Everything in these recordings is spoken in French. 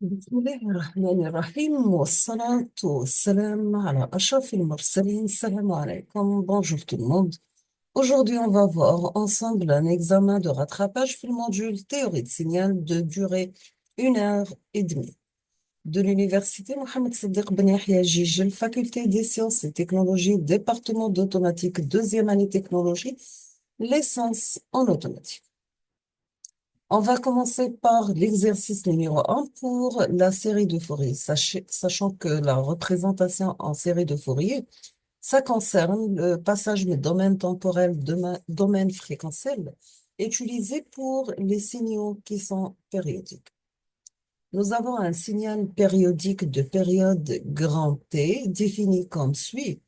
بسم الله الرحمن الرحيم والصلاة والسلام على أشرف المرسلين. Salam alaikum, bonjour tout le monde. Aujourd'hui, on va voir ensemble un examen de rattrapage pour le module théorie de signal de durée 1 heure et demie de l'université Mohamed Siddiq Ben Yahya Jijel, faculté des sciences et technologies, département d'automatique, deuxième année technologie, licence en automatique. On va commencer par l'exercice numéro 1 pour la série de Fourier. Sachant que la représentation en série de Fourier, ça concerne le passage du domaine temporel, domaine fréquentiel, utilisé pour les signaux qui sont périodiques. Nous avons un signal périodique de période grand T défini comme suit.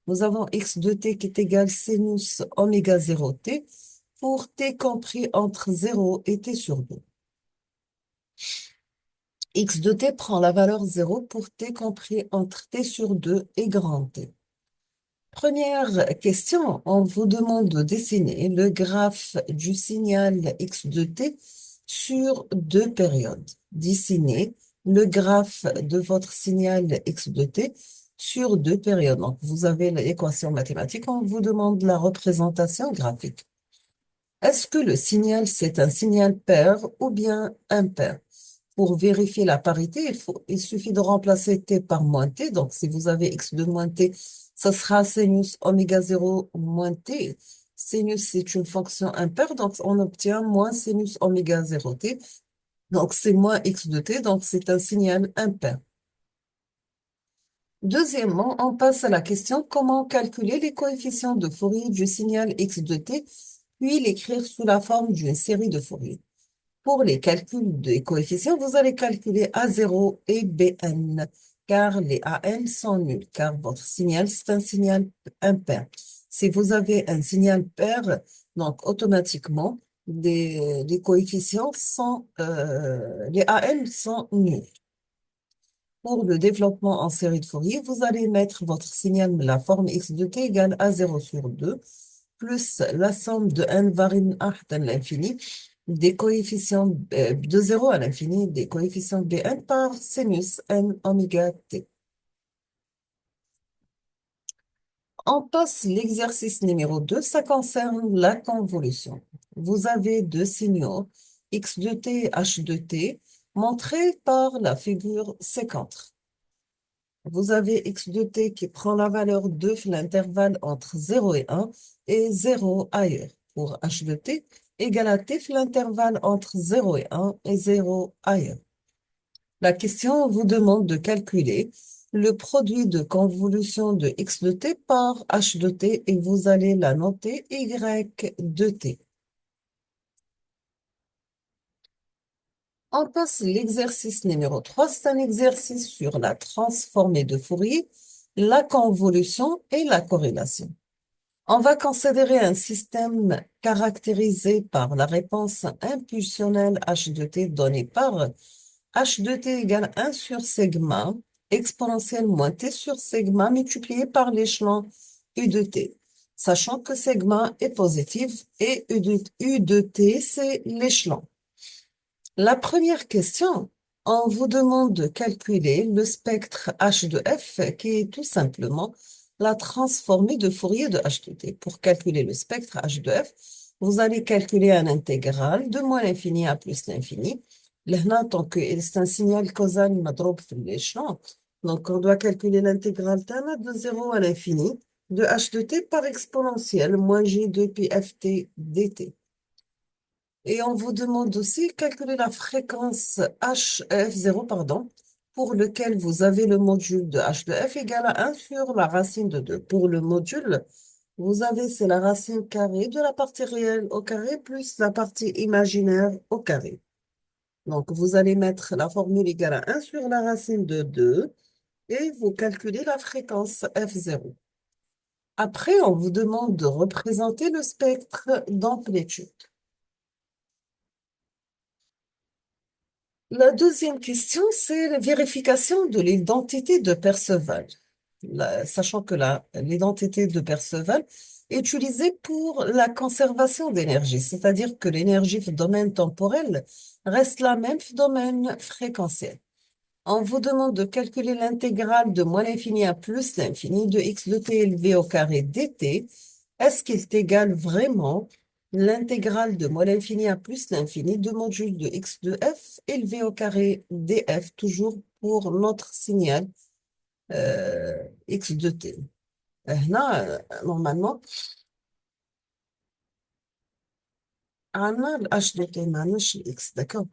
Nous avons x de t qui est égal sinus oméga 0 t pour t compris entre 0 et t sur 2. X de t prend la valeur 0 pour t compris entre t sur 2 et grand T. Première question, on vous demande de dessiner le graphe du signal x de t sur deux périodes. Dessinez le graphe de votre signal x de t sur deux périodes. Donc, vous avez l'équation mathématique, on vous demande la représentation graphique. Est-ce que le signal, c'est un signal pair ou bien impair? Pour vérifier la parité, il suffit de remplacer t par moins t. Donc, si vous avez x de moins t, ça sera sinus oméga 0 moins t. Sinus, c'est une fonction impaire, donc on obtient moins sinus oméga 0 t. Donc, c'est moins x de t, donc c'est un signal impair. Deuxièmement, on passe à la question comment calculer les coefficients de Fourier du signal x de t, puis l'écrire sous la forme d'une série de Fourier. Pour les calculs des coefficients, vous allez calculer A0 et Bn, car les An sont nuls, car votre signal, c'est un signal impair. Si vous avez un signal pair, donc automatiquement, les coefficients sont, les An sont nuls. Pour le développement en série de Fourier, vous allez mettre votre signal, la forme x de t égale A0 sur 2, plus la somme de n varin à l'infini des coefficients de 0 à l'infini des coefficients Bn par sinus n oméga t. On passe l'exercice numéro 2, ça concerne la convolution. Vous avez deux signaux, x de t et h de t, montrés par la figure séquente. Vous avez x de t qui prend la valeur de l'intervalle entre 0 et 1 et 0 ailleurs. Pour h de t égale à t l'intervalle entre 0 et 1 et 0 ailleurs. La question vous demande de calculer le produit de convolution de x de t par h de t et vous allez la noter y de t. On passe l'exercice numéro 3. C'est un exercice sur la transformée de Fourier, la convolution et la corrélation. On va considérer un système caractérisé par la réponse impulsionnelle h de t donnée par h de t égale 1 sur sigma exponentielle moins t sur sigma multiplié par l'échelon u de t, sachant que sigma est positif et u de t, c'est l'échelon. La première question, on vous demande de calculer le spectre h de f, qui est tout simplement la transformée de Fourier de h de t. Pour calculer le spectre h de f, vous allez calculer un intégral de moins l'infini à plus l'infini. Là, tant que c'est un signal causal madroub في l'échelon, donc on doit calculer l'intégrale de 0 à l'infini de h de t par exponentielle moins g de pi ft dt. Et on vous demande aussi de calculer la fréquence HF0, pardon, pour lequel vous avez le module de h de f égal à 1 sur la racine de 2. Pour le module, vous avez, c'est la racine carrée de la partie réelle au carré plus la partie imaginaire au carré. Donc, vous allez mettre la formule égale à 1 sur la racine de 2 et vous calculez la fréquence F0. Après, on vous demande de représenter le spectre d'amplitude. La deuxième question, c'est la vérification de l'identité de Perceval. Sachant que l'identité de Perceval est utilisée pour la conservation d'énergie, c'est-à-dire que l'énergie du domaine temporel reste la même du domaine fréquentiel. On vous demande de calculer l'intégrale de moins l'infini à plus l'infini de x de t élevé au carré dt. Est-ce qu'il est égal vraiment l'intégrale de moins l'infini à plus l'infini de module de x de f élevé au carré df, toujours pour notre signal x de t. هنا normalement عندنا ال h de t معناش ال x, d'accord.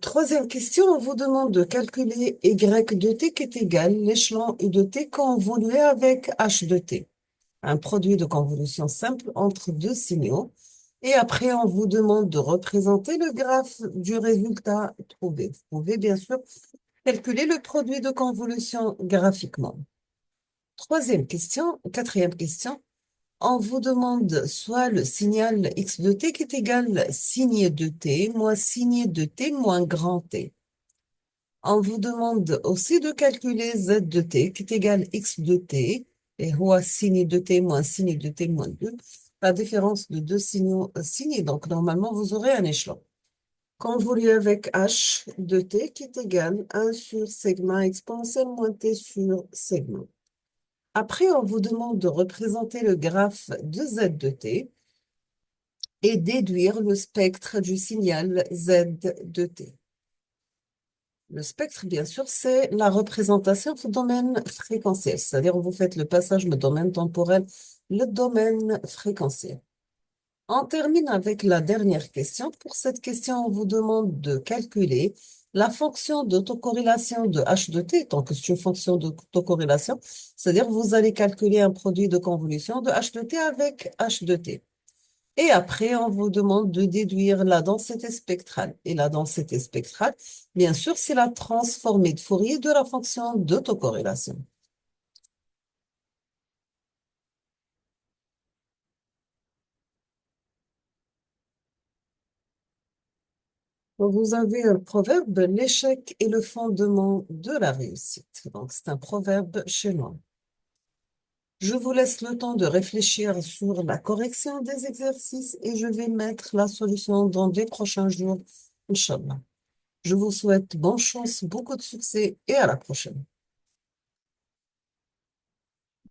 Troisième question, on vous demande de calculer y de t qui est égal l'échelon u de t convolué avec h de t, un produit de convolution simple entre deux signaux. Et après, on vous demande de représenter le graphe du résultat trouvé. Vous pouvez bien sûr calculer le produit de convolution graphiquement. Quatrième question, on vous demande soit le signal x de t qui est égal signe de t moins signe de t moins grand t. On vous demande aussi de calculer z de t qui est égal x de t et ou signe de t moins signe de t moins 2. La différence de deux signaux signés. Donc, normalement, vous aurez un échelon convolué avec h de t qui est égal 1 sur sigma exponentielle moins t sur sigma. Après, on vous demande de représenter le graphe de z de t et déduire le spectre du signal z de t. Le spectre, bien sûr, c'est la représentation du domaine fréquentiel, c'est-à-dire vous faites le passage du domaine temporel, le domaine fréquentiel. On termine avec la dernière question. Pour cette question, on vous demande de calculer la fonction d'autocorrélation de h de t, donc c'est une fonction d'autocorrélation, c'est-à-dire vous allez calculer un produit de convolution de h de t avec h de t. Et après, on vous demande de déduire la densité spectrale. Et la densité spectrale, bien sûr, c'est la transformée de Fourier de la fonction d'autocorrélation. Donc, vous avez un proverbe, l'échec est le fondement de la réussite. Donc, c'est un proverbe chinois. Je vous laisse le temps de réfléchir sur la correction des exercices et je vais mettre la solution dans les prochains jours, Inch'Allah. Je vous souhaite bonne chance, beaucoup de succès et à la prochaine.